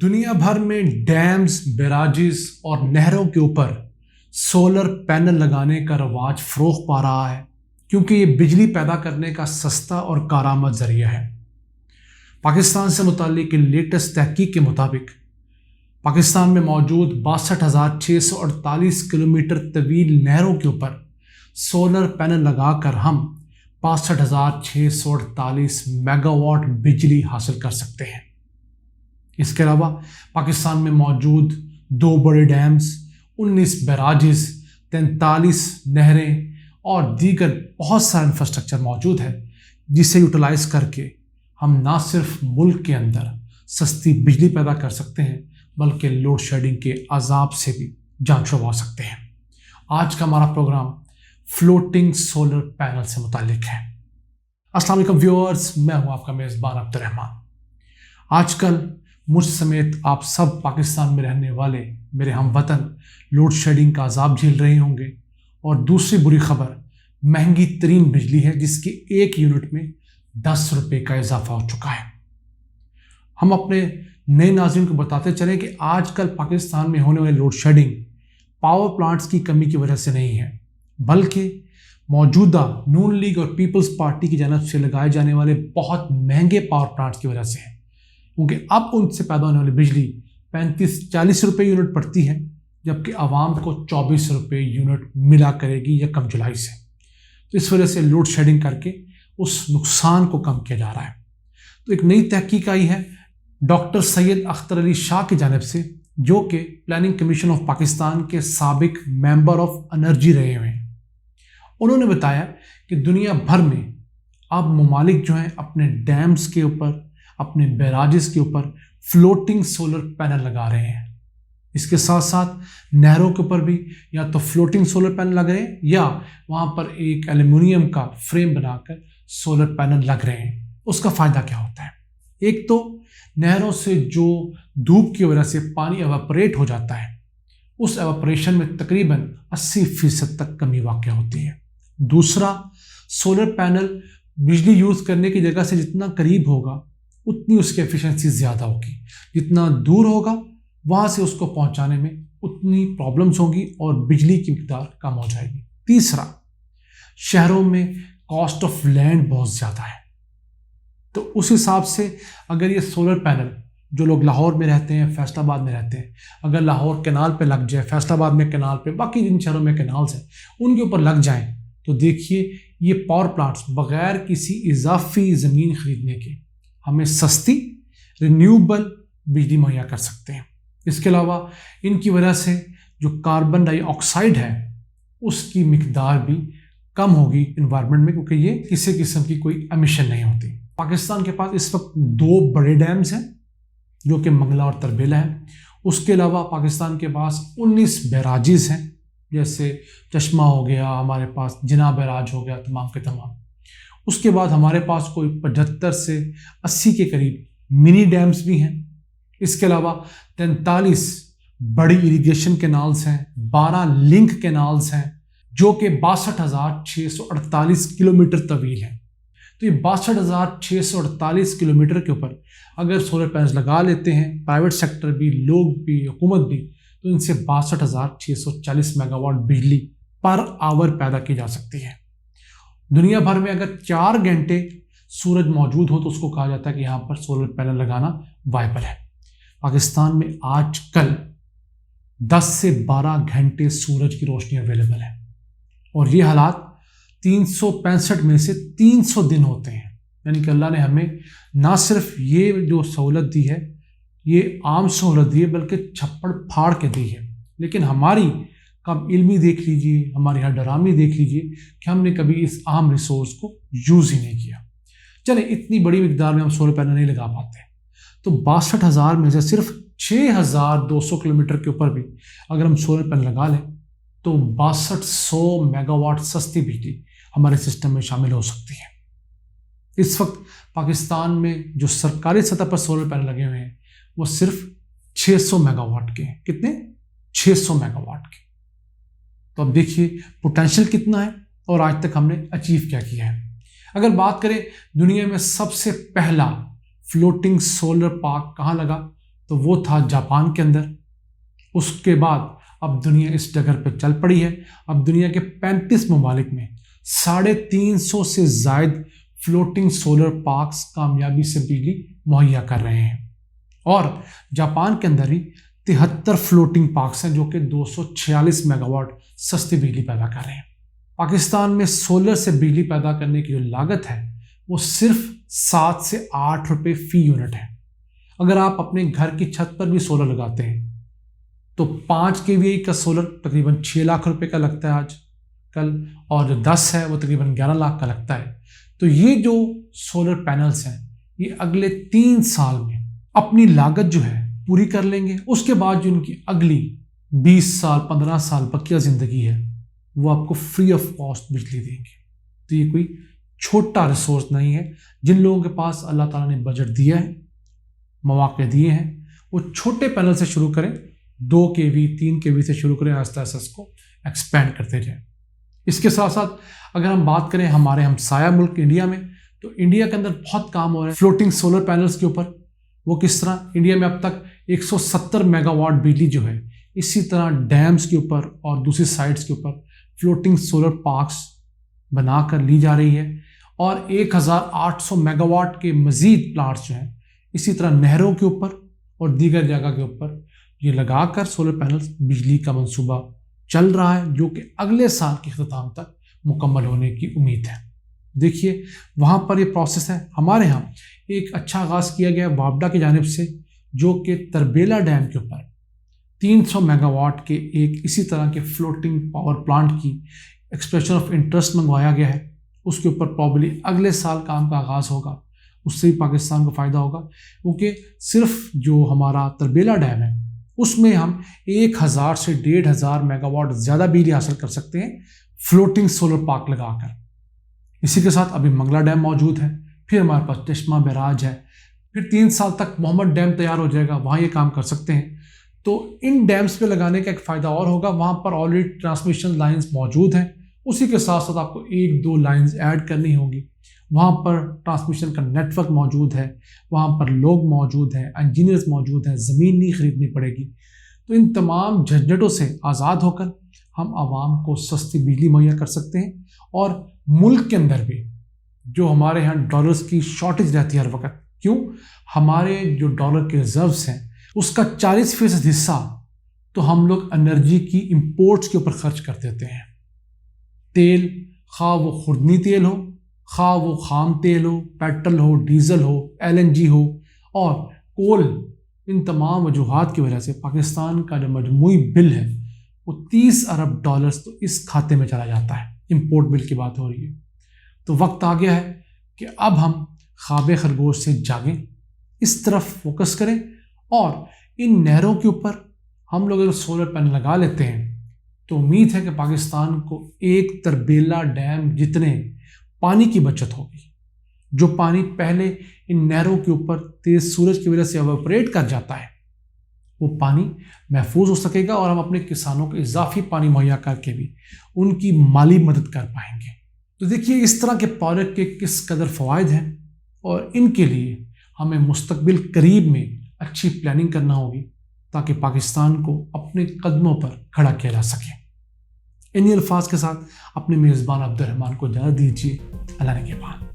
دنیا بھر میں ڈیمز، بیراجز اور نہروں کے اوپر سولر پینل لگانے کا رواج فروغ پا رہا ہے کیونکہ یہ بجلی پیدا کرنے کا سستا اور کارآمد ذریعہ ہے۔ پاکستان سے متعلق لیٹسٹ تحقیق کے مطابق پاکستان میں موجود 62,648 کلومیٹر طویل نہروں کے اوپر سولر پینل لگا کر ہم 62,648 میگا واٹ بجلی حاصل کر سکتے ہیں۔ اس کے علاوہ پاکستان میں موجود 2 بڑے ڈیمز، 19 بیراجز، 43 نہریں اور دیگر بہت سارا انفراسٹرکچر موجود ہے جسے یوٹیلائز کر کے ہم نہ صرف ملک کے اندر سستی بجلی پیدا کر سکتے ہیں بلکہ لوڈ شیڈنگ کے عذاب سے بھی جان چھڑوا سکتے ہیں۔ آج کا ہمارا پروگرام فلوٹنگ سولر پینل سے متعلق ہے۔ السلام علیکم ویورز، میں ہوں آپ کا میزبان عبدالرحمان۔ آج کل مجھ سمیت آپ سب پاکستان میں رہنے والے میرے ہم وطن لوڈ شیڈنگ کا عذاب جھیل رہے ہوں گے، اور دوسری بری خبر مہنگی ترین بجلی ہے جس کی 1 یونٹ میں 10 روپے کا اضافہ ہو چکا ہے۔ ہم اپنے نئے ناظرین کو بتاتے چلیں کہ آج کل پاکستان میں ہونے والی لوڈ شیڈنگ پاور پلانٹس کی کمی کی وجہ سے نہیں ہے بلکہ موجودہ نون لیگ اور پیپلز پارٹی کی جانب سے لگائے جانے والے بہت مہنگے پاور پلانٹس کی وجہ سے ہے، کیونکہ اب ان سے پیدا ہونے والی بجلی 35-40 روپے یونٹ پڑتی ہے جبکہ عوام کو 24 روپے یونٹ ملا کرے گی یا کم جولائی سے۔ تو اس وجہ سے لوڈ شیڈنگ کر کے اس نقصان کو کم کیا جا رہا ہے۔ تو ایک نئی تحقیق آئی ہے ڈاکٹر سید اختر علی شاہ کی جانب سے، جو کہ پلاننگ کمیشن آف پاکستان کے سابق ممبر آف انرجی رہے ہوئے ہیں۔ انہوں نے بتایا کہ دنیا بھر میں اب ممالک جو ہیں اپنے ڈیمز کے اوپر، اپنے بیراجز کے اوپر فلوٹنگ سولر پینل لگا رہے ہیں۔ اس کے ساتھ ساتھ نہروں کے اوپر بھی یا تو فلوٹنگ سولر پینل لگ رہے ہیں یا وہاں پر ایک ایلومینیم کا فریم بنا کر سولر پینل لگ رہے ہیں۔ اس کا فائدہ کیا ہوتا ہے؟ ایک تو نہروں سے جو دھوپ کی وجہ سے پانی ایواپریٹ ہو جاتا ہے، اس ایواپریشن میں تقریباً 80% تک کمی واقع ہوتی ہے۔ دوسرا، سولر پینل بجلی یوز کرنے کی جگہ سے جتنا قریب ہوگا اتنی اس کی ایفیشنسی زیادہ ہوگی، جتنا دور ہوگا وہاں سے اس کو پہنچانے میں اتنی پرابلمس ہوں گی اور بجلی کی مقدار کم ہو جائے گی۔ تیسرا، شہروں میں کاسٹ آف لینڈ بہت زیادہ ہے، تو اس حساب سے اگر یہ سولر پینل جو لوگ لاہور میں رہتے ہیں، فیصل آباد میں رہتے ہیں، اگر لاہور کینال پہ لگ جائے، فیصل آباد میں کینال پہ، باقی جن شہروں میں کینالز ہیں ان کے اوپر لگ جائیں، تو دیکھیے یہ پاور پلانٹس بغیر کسی اضافی زمین خریدنے کے ہمیں سستی رینیوبل بجلی مہیا کر سکتے ہیں۔ اس کے علاوہ ان کی وجہ سے جو کاربن ڈائی آکسائڈ ہے اس کی مقدار بھی کم ہوگی انوائرمنٹ میں، کیونکہ یہ کسی قسم کی کوئی امیشن نہیں ہوتی۔ پاکستان کے پاس اس وقت 2 بڑے ڈیمز ہیں جو کہ منگلا اور تربیلا ہیں۔ اس کے علاوہ پاکستان کے پاس 19 بیراجز ہیں، جیسے چشمہ ہو گیا، ہمارے پاس جناح بیراج ہو گیا، تمام کے تمام۔ اس کے بعد ہمارے پاس کوئی 75 سے 80 کے قریب منی ڈیمز بھی ہیں۔ اس کے علاوہ 43 بڑی اریگیشن کینالز ہیں، 12 لنک کینالز ہیں جو کہ 62,648 کلومیٹر طویل ہیں۔ تو یہ 62,648 کلومیٹر کے اوپر اگر سولر پینلز لگا لیتے ہیں پرائیویٹ سیکٹر بھی، لوگ بھی، حکومت بھی، تو ان سے 62,640 میگا واٹ بجلی پر آور پیدا کی جا سکتی ہے۔ دنیا بھر میں اگر 4 گھنٹے سورج موجود ہو تو اس کو کہا جاتا ہے کہ یہاں پر سولر پینل لگانا وائبل ہے۔ پاکستان میں آج کل 10 سے 12 گھنٹے سورج کی روشنی اویلیبل ہے، اور یہ حالات 365 میں سے 300 دن ہوتے ہیں۔ یعنی کہ اللہ نے ہمیں نہ صرف یہ جو سہولت دی ہے، یہ عام سہولت دی ہے، بلکہ چھپڑ پھاڑ کے دی ہے، لیکن ہماری کم علمی دیکھ لیجئے، ہماری ہر ڈرامی دیکھ لیجئے کہ ہم نے کبھی اس اہم ریسورس کو یوز ہی نہیں کیا۔ چلیں، اتنی بڑی مقدار میں ہم سولر پینل نہیں لگا پاتے، تو 62,000 میں سے صرف 6,200 کلومیٹر کے اوپر بھی اگر ہم سولر پینل لگا لیں تو 6200 میگا واٹ سستی بجلی ہمارے سسٹم میں شامل ہو سکتی ہے۔ اس وقت پاکستان میں جو سرکاری سطح پر سولر پینل لگے ہوئے ہیں وہ صرف 600 میگا واٹ کے ہیں۔ کتنے؟ 600 میگا واٹ کے۔ تو اب دیکھیے پوٹینشیل کتنا ہے اور آج تک ہم نے اچیو کیا کیا ہے۔ اگر بات کریں دنیا میں سب سے پہلا فلوٹنگ سولر پارک کہاں لگا، تو وہ تھا جاپان کے اندر. اس کے بعد اب دنیا اس ڈگر پہ چل پڑی ہے. اب دنیا کے 35 ممالک میں 350 سے زائد فلوٹنگ سولر پارکس کامیابی سے بجلی مہیا کر رہے ہیں. اور جاپان کے اندر ہی 73 فلوٹنگ پارکس ہیں جو کہ 246 میگا واٹ سستی بجلی پیدا کر رہے ہیں. پاکستان میں سولر سے بجلی پیدا کرنے کی جو لاگت ہے وہ صرف 7 سے 8 روپے فی یونٹ ہے. اگر آپ اپنے گھر کی چھت پر بھی سولر لگاتے ہیں تو 5 kVA کا سولر تقریباً 6 لاکھ روپے کا لگتا ہے آج کل، اور جو 10 ہے وہ تقریباً 11 لاکھ کا لگتا ہے. تو یہ جو سولر پینلز ہیں یہ اگلے 3 سال میں اپنی لاگت جو ہے پوری کر لیں گے. اس کے بعد جو ان کی اگلی 20 سال 15 سال بقیہ زندگی ہے وہ آپ کو فری آف کاسٹ بجلی دیں گے. تو یہ کوئی چھوٹا ریسورس نہیں ہے. جن لوگوں کے پاس اللہ تعالیٰ نے بجٹ دیا ہے، مواقع دیے ہیں، وہ چھوٹے پینل سے شروع کریں، 2 kV 3 kV سے شروع کریں، آہستہ آہستہ اس کو ایکسپینڈ کرتے جائیں. اس کے ساتھ ساتھ اگر ہم بات کریں ہمارے ہمسایہ ملک انڈیا میں، تو انڈیا کے اندر بہت کام ہو رہا ہے فلوٹنگ سولر پینلز کے اوپر. وہ کس طرح؟ انڈیا میں اب تک 170 میگا واٹ بجلی جو ہے اسی طرح ڈیمز کے اوپر اور دوسری سائٹس کے اوپر فلوٹنگ سولر پارکس بنا کر لی جا رہی ہے. اور 1800 میگا واٹ کے مزید پلانٹس جو ہیں اسی طرح نہروں کے اوپر اور دیگر جگہ کے اوپر یہ لگا کر سولر پینلز بجلی کا منصوبہ چل رہا ہے، جو کہ اگلے سال کے اختتام تک مکمل ہونے کی امید ہے. دیکھیے وہاں پر یہ پروسیس ہے. ہمارے ہاں ایک اچھا آغاز کیا گیا وابڈا کی جانب سے، جو کہ تربیلا ڈیم کے اوپر 300 میگا واٹ کے ایک اسی طرح کے فلوٹنگ پاور پلانٹ کی ایکسپریشن آف انٹرسٹ منگوایا گیا ہے. اس کے اوپر پرابلی اگلے سال کام کا آغاز ہوگا. اس سے بھی پاکستان کو فائدہ ہوگا، کیونکہ صرف جو ہمارا تربیلا ڈیم ہے اس میں ہم 1000 سے 1500 میگا واٹ زیادہ بجلی حاصل کر سکتے ہیں فلوٹنگ سولر پارک لگا کر. اسی کے ساتھ ابھی منگلا ڈیم موجود ہے، پھر ہمارے پاس چشمہ بیراج ہے، پھر 3 سال تک محمد ڈیم تیار ہو جائے گا، وہاں یہ کام کر سکتے ہیں. تو ان ڈیمز پہ لگانے کا ایک فائدہ اور ہوگا، وہاں پر آلریڈی ٹرانسمیشن لائنز موجود ہیں. اسی کے ساتھ ساتھ آپ کو 1-2 لائنز ایڈ کرنی ہوگی. وہاں پر ٹرانسمیشن کا نیٹ ورک موجود ہے، وہاں پر لوگ موجود ہیں، انجینئرز موجود ہیں، زمین نہیں خریدنی پڑے گی. تو ان تمام جھنجھٹوں سے آزاد ہو کر ہم عوام کو سستی بجلی مہیا کر سکتے ہیں. اور ملک کے اندر بھی جو ہمارے ہاں ڈالرز کی شارٹیج رہتی ہے ہر وقت، کیوں؟ ہمارے جو ڈالر کے ریزروز ہیں اس کا 40% حصہ تو ہم لوگ انرجی کی امپورٹس کے اوپر خرچ کر دیتے ہیں. تیل، خواہ وہ خوردنی تیل ہو، خواہ وہ خام تیل ہو، پیٹرول ہو، ڈیزل ہو، LNG ہو اور کول، ان تمام وجوہات کی وجہ سے پاکستان کا جو مجموعی بل ہے وہ 30 ارب ڈالرز تو اس کھاتے میں چلا جاتا ہے. امپورٹ بل کی بات ہو رہی ہے. تو وقت آ گیا ہے کہ اب ہم خواب خرگوش سے جاگیں، اس طرف فوکس کریں، اور ان نہروں کے اوپر ہم لوگ اگر سولر پینل لگا لیتے ہیں تو امید ہے کہ پاکستان کو ایک تربیلا ڈیم جتنے پانی کی بچت ہوگی. جو پانی پہلے ان نہروں کے اوپر تیز سورج کی وجہ سے ایواپوریٹ کر جاتا ہے وہ پانی محفوظ ہو سکے گا، اور ہم اپنے کسانوں کو اضافی پانی مہیا کر کے بھی ان کی مالی مدد کر پائیں گے. تو دیکھیے اس طرح کے پروجیکٹ کے کس قدر فوائد ہیں، اور ان کے لیے ہمیں مستقبل قریب میں اچھی پلاننگ کرنا ہوگی تاکہ پاکستان کو اپنے قدموں پر کھڑا کیا جا سکے. انہی الفاظ کے ساتھ اپنے میزبان عبد الرحمان کو اجازت دیجیے. اللہ نے کے بعد.